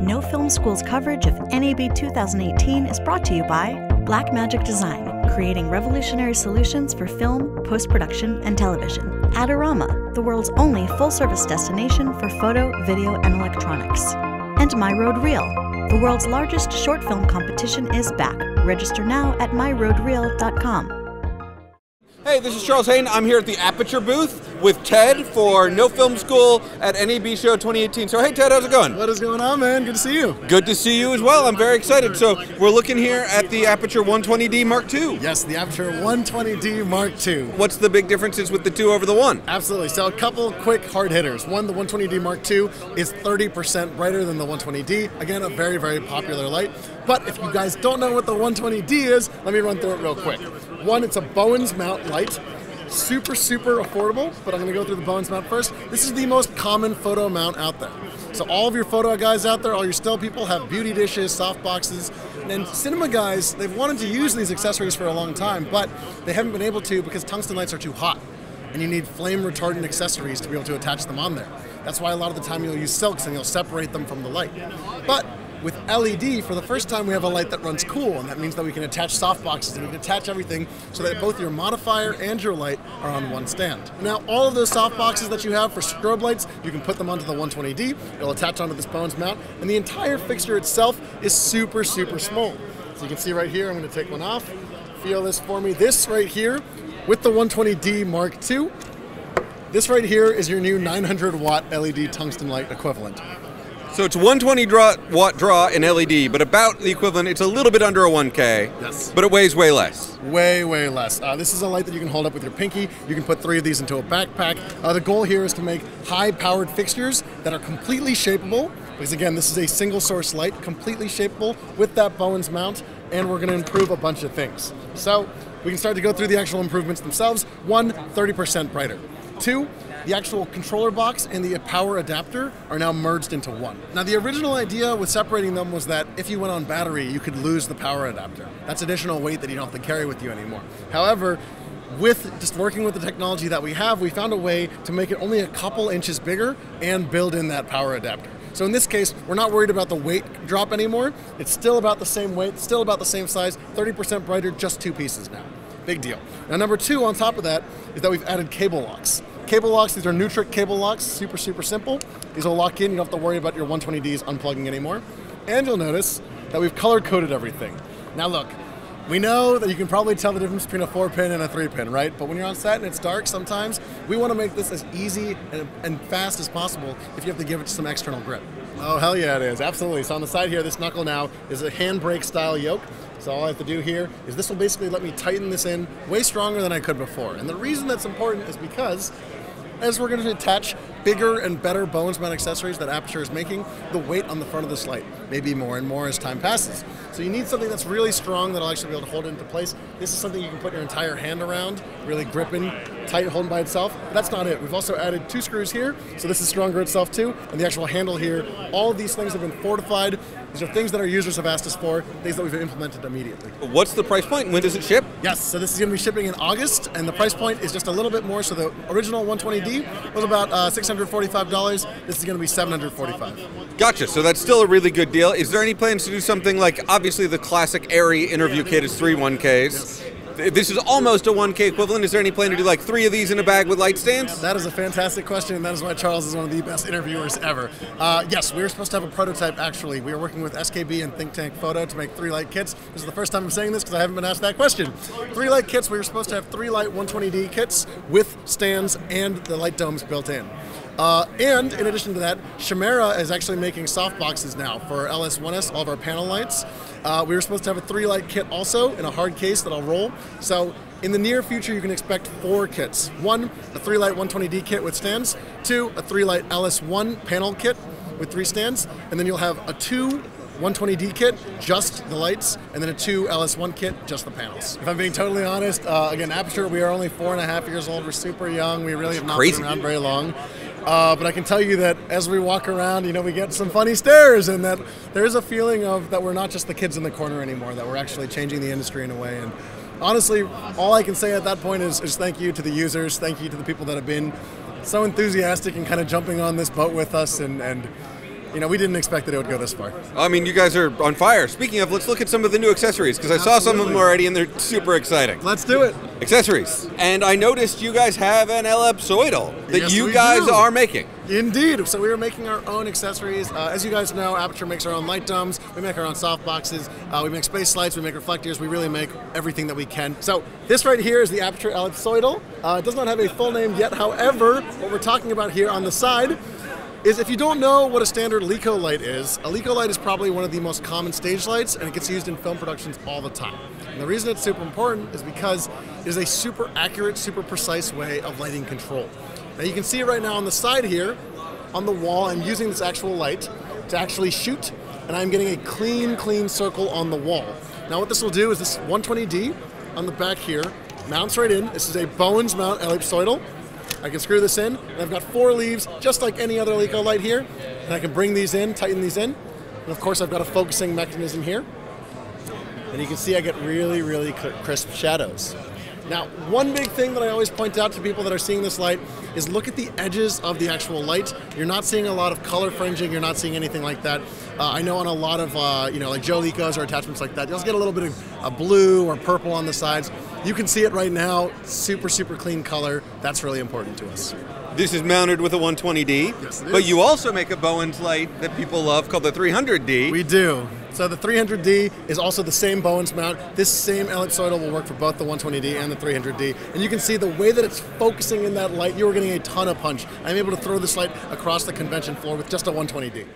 No Film School's coverage of NAB 2018 is brought to you by Blackmagic Design, creating revolutionary solutions for film, post-production, and television. Adorama, the world's only full-service destination for photo, video, and electronics. And My Road Reel, the world's largest short film competition is back. Register now at myroadreel.com. Hey, this is Charles Hayden. I'm here at the Aputure booth with Ted for No Film School at NAB Show 2018. So hey Ted, how's it going? What is going on, man? Good to see you. Good to see you as well. I'm very excited. So we're looking here at the Aputure 120D Mark II. Yes, the Aputure 120D Mark II. What's the big differences with the 2 over the 1? Absolutely. So a couple quick hard hitters. One, the 120D Mark II is 30% brighter than the 120D. Again, a very, very popular light. But if you guys don't know what the 120D is, let me run through it real quick. One, it's a Bowens mount light. Super, super affordable, but I'm going to go through the Bowens mount first. This is the most common photo mount out there. So all of your photo guys out there, all your still people have beauty dishes, soft boxes, and cinema guys, they've wanted to use these accessories for a long time, but they haven't been able to because tungsten lights are too hot, and you need flame retardant accessories to be able to attach them on there. That's why a lot of the time you'll use silks and you'll separate them from the light. But with LED, for the first time, we have a light that runs cool, and that means that we can attach soft boxes and we can attach everything so that both your modifier and your light are on one stand. Now, all of those soft boxes that you have for strobe lights, you can put them onto the 120D, it'll attach onto this Bowens mount, and the entire fixture itself is super, super small. So you can see right here, I'm going to take one off, feel this for me. This right here, with the 120D Mark II, this right here is your new 900 watt LED tungsten light equivalent. So it's 120 watt draw in LED, but about the equivalent. It's a little bit under a 1K, yes, but it weighs way less. Way, way less. This is a light that you can hold up with your pinky. You can put 3 of these into a backpack. The goal here is to make high-powered fixtures that are completely shapeable, because again, this is a single-source light, completely shapeable with that Bowens mount, and we're going to improve a bunch of things. So we can start to go through the actual improvements themselves. 1, 30% brighter. 2, the actual controller box and the power adapter are now merged into one. Now, the original idea with separating them was that if you went on battery, you could lose the power adapter. That's additional weight that you don't have to carry with you anymore. However, with just working with the technology that we have, we found a way to make it only a couple inches bigger and build in that power adapter. So in this case, we're not worried about the weight drop anymore. It's still about the same weight, still about the same size, 30% brighter, just 2 pieces now. Big deal. Now, number 2 on top of that is that we've added cable locks. Cable locks, these are Neutrik cable locks, super, super simple. These will lock in, you don't have to worry about your 120Ds unplugging anymore. And you'll notice that we've color-coded everything. Now look, we know that you can probably tell the difference between a 4-pin and a 3-pin, right? But when you're on set and it's dark sometimes, we want to make this as easy and fast as possible if you have to give it some external grip. Oh, hell yeah, it is, absolutely. So on the side here, this knuckle now is a Handbrake style yoke. So all I have to do here is this will basically let me tighten this in way stronger than I could before. And the reason that's important is because as we're going to attach bigger and better Bowens mount accessories that Aputure is making, the weight on the front of this light may be more and more as time passes. So you need something that's really strong that'll actually be able to hold it into place. This is something you can put your entire hand around, really gripping, tight, holding by itself. But that's not it. We've also added 2 screws here, so this is stronger itself too. And the actual handle here, all of these things have been fortified. These are things that our users have asked us for, things that we've implemented immediately. What's the price point? When does it ship? Yes, so this is going to be shipping in August, and the price point is just a little bit more. So the original 120D was about $645. This is going to be $745. Gotcha, so that's still a really good deal. Is there any plans to do something like, obviously the classic Airy interview kit is 3 1Ks. Yes. This is almost a 1K equivalent. Is there any plan to do like 3 of these in a bag with light stands? That is a fantastic question, and that is why Charles is one of the best interviewers ever. Yes, we were supposed to have a prototype, actually. We were working with SKB and Think Tank Photo to make 3 light kits. This is the first time I'm saying this because I haven't been asked that question. 3 light kits, we were supposed to have 3 light 120D kits with stands and the light domes built in. And in addition to that, Chimera is actually making soft boxes now for LS1S, all of our panel lights. We were supposed to have a 3 light kit also in a hard case that'll roll. So in the near future, you can expect 4 kits. 1, a 3 light 120D kit with stands. 2, a 3 light LS1 panel kit with 3 stands. And then you'll have a 2 120D kit, just the lights, and then a 2 LS1 kit, just the panels. If I'm being totally honest, again, Aputure, we are only 4.5 years old. We're super young. We really have not been around very long. But I can tell you that as we walk around, we get some funny stares, and that there is a feeling of that we're not just the kids in the corner anymore, that we're actually changing the industry in a way. And honestly, all I can say at that point is thank you to the users, thank you to the people that have been so enthusiastic and kind of jumping on this boat with us, and we didn't expect that it would go this far. I mean, you guys are on fire. Speaking of, let's look at some of the new accessories, because I saw some of them already and they're super exciting. Let's do it. Accessories. And I noticed you guys have an ellipsoidal that Yes, you we guys do. are making. Indeed. So we are making our own accessories. As you guys know, Aputure makes our own light domes. We make our own soft boxes. We make space lights. We make reflectors. We really make everything that we can. So this right here is the Aputure ellipsoidal. It does not have a full name yet. However, what we're talking about here on the side is, if you don't know what a standard LECO light is, a LECO light is probably one of the most common stage lights, and it gets used in film productions all the time. And the reason it's super important is because it is a super accurate, super precise way of lighting control. Now you can see it right now on the side here, on the wall. I'm using this actual light to actually shoot, and I'm getting a clean circle on the wall. Now what this will do is this 120D on the back here mounts right in. This is a Bowens mount ellipsoidal. I can screw this in, and I've got 4 leaves, just like any other LECO light here, and I can bring these in, tighten these in, and of course I've got a focusing mechanism here, and you can see I get really crisp shadows. Now, one big thing that I always point out to people that are seeing this light is look at the edges of the actual light. You're not seeing a lot of color fringing, you're not seeing anything like that. I know on a lot of, like Joe LECOs or attachments like that, you'll get a little bit of blue or purple on the sides. You can see it right now, super clean color. That's really important to us. This is mounted with a 120D, Yes, it is. but you also make a Bowens light that people love called the 300D. We do. So the 300D is also the same Bowens mount. This same ellipsoidal will work for both the 120D and the 300D. And you can see the way that it's focusing in that light, you're getting a ton of punch. I'm able to throw this light across the convention floor with just a 120D.